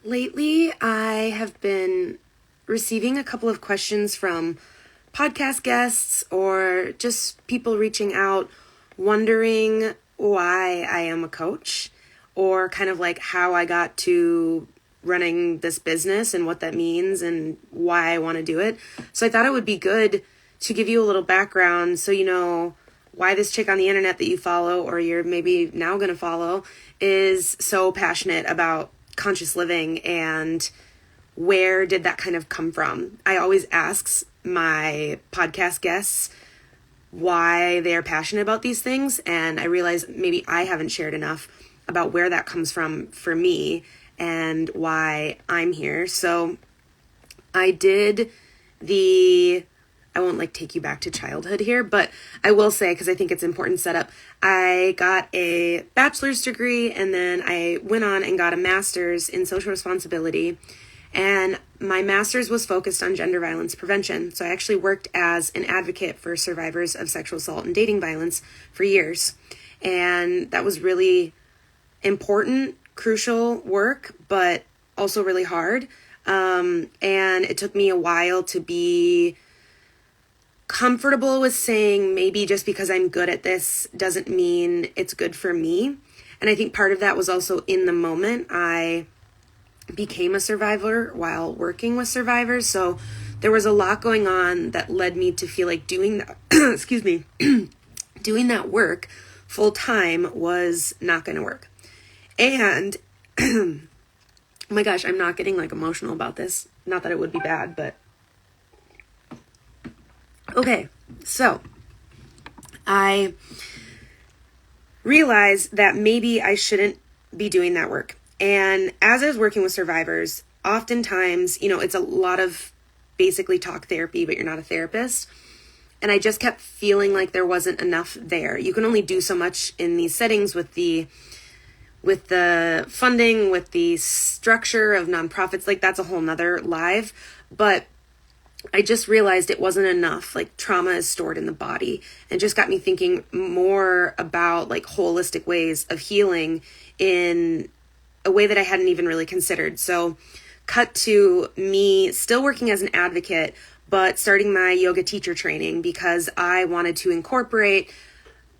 Lately, I have been receiving a couple of questions from podcast guests or just people reaching out wondering why I am a coach or kind of like how I got to running this business and what that means and why I want to do it. So I thought it would be good to give you a little background so you know why this chick on the internet that you follow or you're maybe now going to follow is so passionate about conscious living and where did that kind of come from. I always ask my podcast guests why they are passionate about these things, and I realize maybe I haven't shared enough about where that comes from for me and why I'm here. So I did I won't take you back to childhood here, but I will say, because I think it's important setup, I got a bachelor's degree and then I went on and got a master's in social responsibility. And my master's was focused on gender violence prevention. So I actually worked as an advocate for survivors of sexual assault and dating violence for years. And that was really important, crucial work, but also really hard. And it took me a while to be comfortable with saying maybe just because I'm good at this doesn't mean it's good for me. And I think part of that was also in the moment. I became a survivor while working with survivors. So there was a lot going on that led me to feel like doing that, doing that work full time was not going to work. And oh my gosh, I'm not getting emotional about this. Not that it would be bad, but okay, so I realized that maybe I shouldn't be doing that work. And as I was working with survivors, oftentimes, it's a lot of basically talk therapy, but you're not a therapist. And I just kept feeling like there wasn't enough there. You can only do so much in these settings with the funding, with the structure of nonprofits. That's a whole nother live. But I just realized it wasn't enough. Trauma is stored in the body, and just got me thinking more about holistic ways of healing in a way that I hadn't even really considered. So cut to me still working as an advocate, but starting my yoga teacher training because I wanted to incorporate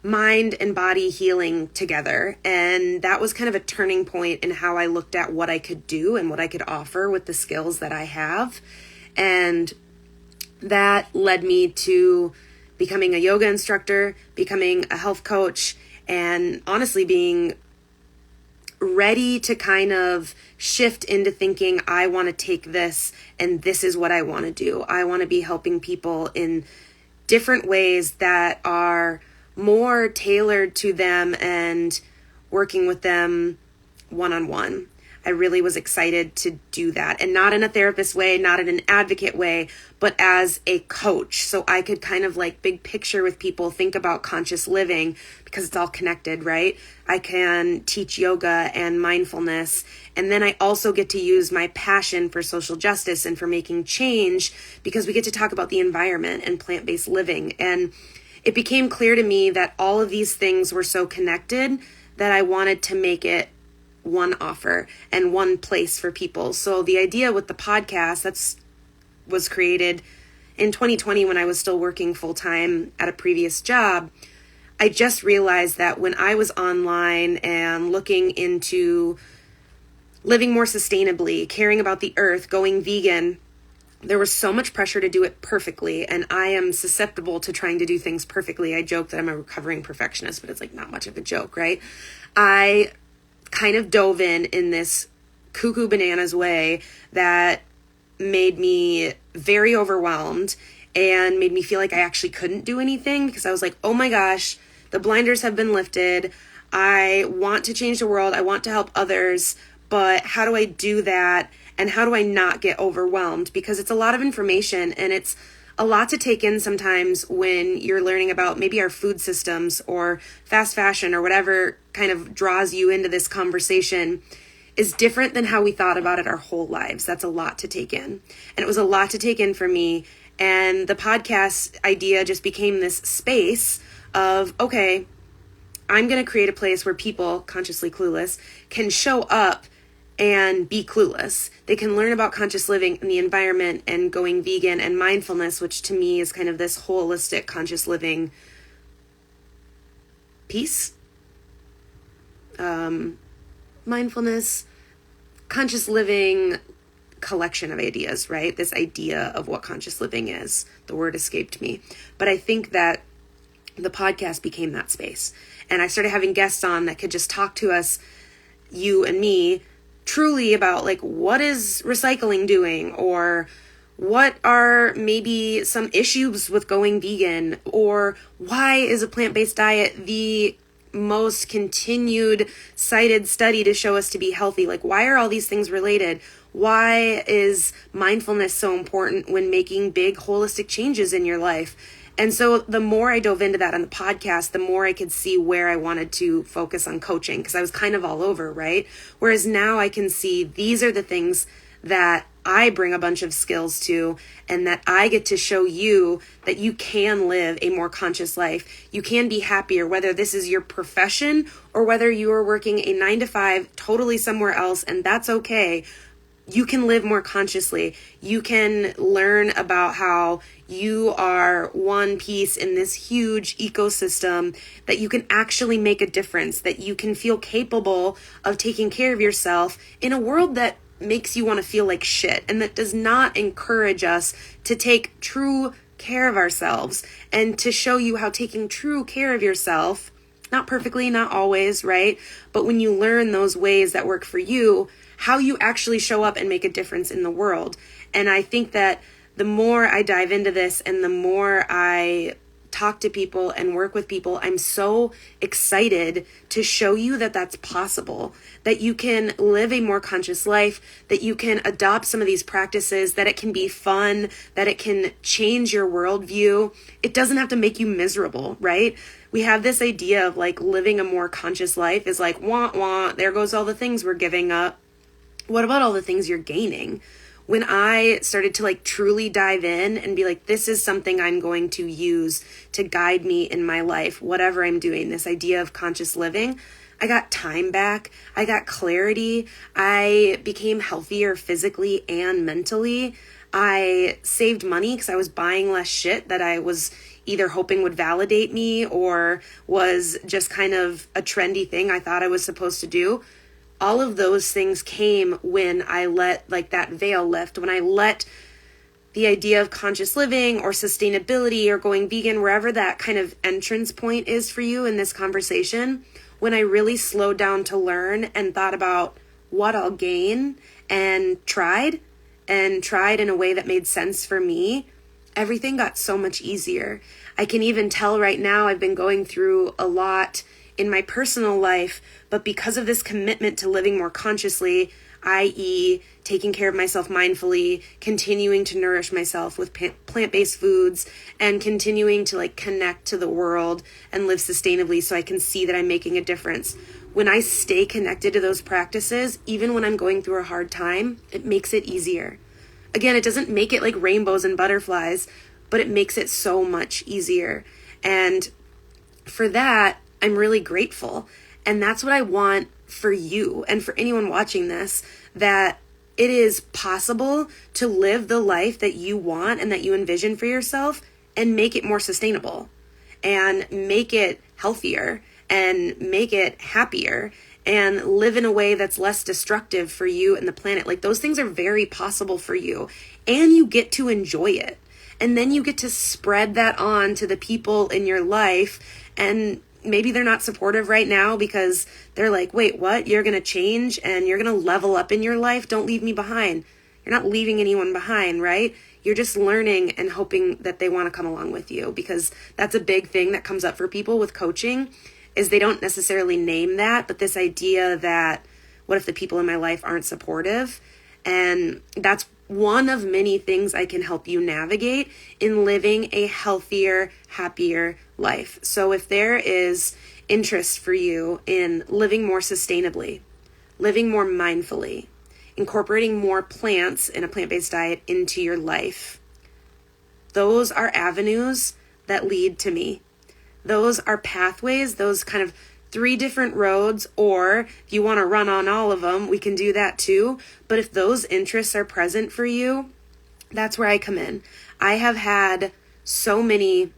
mind and body healing together. And that was kind of a turning point in how I looked at what I could do and what I could offer with the skills that I have. And that led me to becoming a yoga instructor, becoming a health coach, and honestly being ready to kind of shift into thinking, I want to take this and this is what I want to do. I want to be helping people in different ways that are more tailored to them and working with them one-on-one. I really was excited to do that, and not in a therapist way, not in an advocate way, but as a coach. So I could kind of big picture with people, think about conscious living because it's all connected, right? I can teach yoga and mindfulness. And then I also get to use my passion for social justice and for making change because we get to talk about the environment and plant-based living. And it became clear to me that all of these things were so connected that I wanted to make it one offer and one place for people. So the idea with the podcast was created in 2020 when I was still working full-time at a previous job. I just realized that when I was online and looking into living more sustainably, caring about the earth, going vegan, there was so much pressure to do it perfectly, and I am susceptible to trying to do things perfectly. I joke that I'm a recovering perfectionist, but it's not much of a joke, right? I kind of dove in this cuckoo bananas way that made me very overwhelmed and made me feel like I actually couldn't do anything because I was like, oh my gosh, the blinders have been lifted. I want to change the world. I want to help others, but how do I do that? And how do I not get overwhelmed? Because it's a lot of information and it's a lot to take in sometimes when you're learning about maybe our food systems or fast fashion or whatever kind of draws you into this conversation is different than how we thought about it our whole lives. That's a lot to take in. And it was a lot to take in for me. And the podcast idea just became this space of, okay, I'm going to create a place where people, consciously clueless, can show up and be clueless. They can learn about conscious living and the environment and going vegan and mindfulness, which to me is kind of this holistic conscious living piece. Mindfulness, conscious living collection of ideas, right? This idea of what conscious living is. The word escaped me. But I think that the podcast became that space. And I started having guests on that could just talk to us, you and me, truly about like, what is recycling doing? Or what are maybe some issues with going vegan? Or why is a plant-based diet the most continued cited study to show us to be healthy? Like, why are all these things related? Why is mindfulness so important when making big holistic changes in your life? And so the more I dove into that on the podcast, the more I could see where I wanted to focus on coaching, because I was kind of all over, right? Whereas now I can see these are the things that I bring a bunch of skills to, and that I get to show you that you can live a more conscious life. You can be happier, whether this is your profession or whether you are working a 9-to-5 totally somewhere else, and that's okay. You can live more consciously. You can learn about how you are one piece in this huge ecosystem, that you can actually make a difference, that you can feel capable of taking care of yourself in a world that makes you want to feel like shit, and that does not encourage us to take true care of ourselves, and to show you how taking true care of yourself, not perfectly, not always, right? But when you learn those ways that work for you, how you actually show up and make a difference in the world. And I think that the more I dive into this and the more I talk to people and work with people, I'm so excited to show you that that's possible, that you can live a more conscious life, that you can adopt some of these practices, that it can be fun, that it can change your worldview. It doesn't have to make you miserable, right? We have this idea of like living a more conscious life is like, wah, there goes all the things we're giving up. What about all the things you're gaining? When I started to like truly dive in and be like, this is something I'm going to use to guide me in my life, whatever I'm doing, this idea of conscious living, I got time back. I got clarity. I became healthier physically and mentally. I saved money because I was buying less shit that I was either hoping would validate me or was just kind of a trendy thing I thought I was supposed to do. All of those things came when I let like that veil lift, when I let the idea of conscious living or sustainability or going vegan, wherever that kind of entrance point is for you in this conversation, when I really slowed down to learn and thought about what I'll gain and tried in a way that made sense for me, everything got so much easier. I can even tell right now I've been going through a lot in my personal life, but because of this commitment to living more consciously, i.e. taking care of myself mindfully, continuing to nourish myself with plant-based foods, and continuing to like connect to the world and live sustainably so I can see that I'm making a difference. When I stay connected to those practices, even when I'm going through a hard time, it makes it easier. Again, it doesn't make it like rainbows and butterflies, but it makes it so much easier. And for that, I'm really grateful. And that's what I want for you and for anyone watching this, that it is possible to live the life that you want and that you envision for yourself and make it more sustainable and make it healthier and make it happier and live in a way that's less destructive for you and the planet. Like those things are very possible for you, and you get to enjoy it. And then you get to spread that on to the people in your life, and maybe they're not supportive right now because they're like, wait, what? You're going to change and you're going to level up in your life? Don't leave me behind. You're not leaving anyone behind, right? You're just learning and hoping that they want to come along with you, because that's a big thing that comes up for people with coaching is they don't necessarily name that, but this idea that what if the people in my life aren't supportive? And that's one of many things I can help you navigate in living a healthier, happier life. So if there is interest for you in living more sustainably, living more mindfully, incorporating more plants in a plant-based diet into your life, those are avenues that lead to me. Those are pathways, those kind of 3 different roads, or if you want to run on all of them, we can do that too. But if those interests are present for you, that's where I come in. I have had so many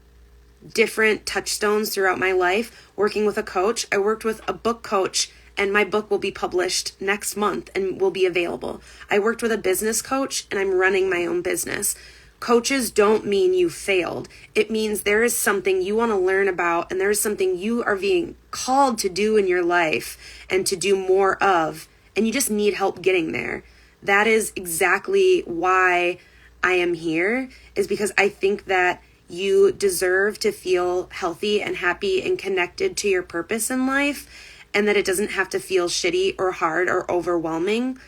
different touchstones throughout my life working with a coach. I worked with a book coach, and my book will be published next month and will be available. I worked with a business coach, and I'm running my own business. Coaches don't mean you failed. It means there is something you want to learn about, and there is something you are being called to do in your life and to do more of, and you just need help getting there. That is exactly why I am here, is because I think that you deserve to feel healthy and happy and connected to your purpose in life, and that it doesn't have to feel shitty or hard or overwhelming.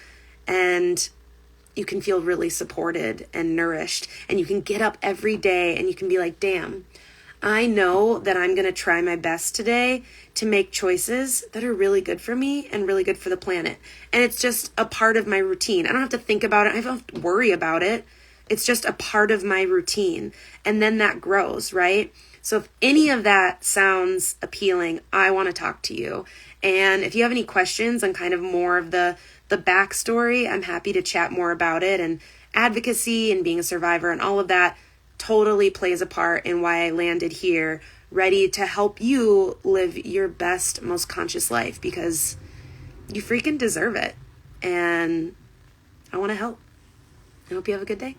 And you can feel really supported and nourished, and you can get up every day and you can be like, damn, I know that I'm going to try my best today to make choices that are really good for me and really good for the planet. And it's just a part of my routine. I don't have to think about it. I don't have to worry about it. It's just a part of my routine. And then that grows, right? So if any of that sounds appealing, I want to talk to you. And if you have any questions on kind of more of the backstory, I'm happy to chat more about it. And advocacy and being a survivor and all of that totally plays a part in why I landed here, ready to help you live your best, most conscious life, because you freaking deserve it. And I want to help. I hope you have a good day.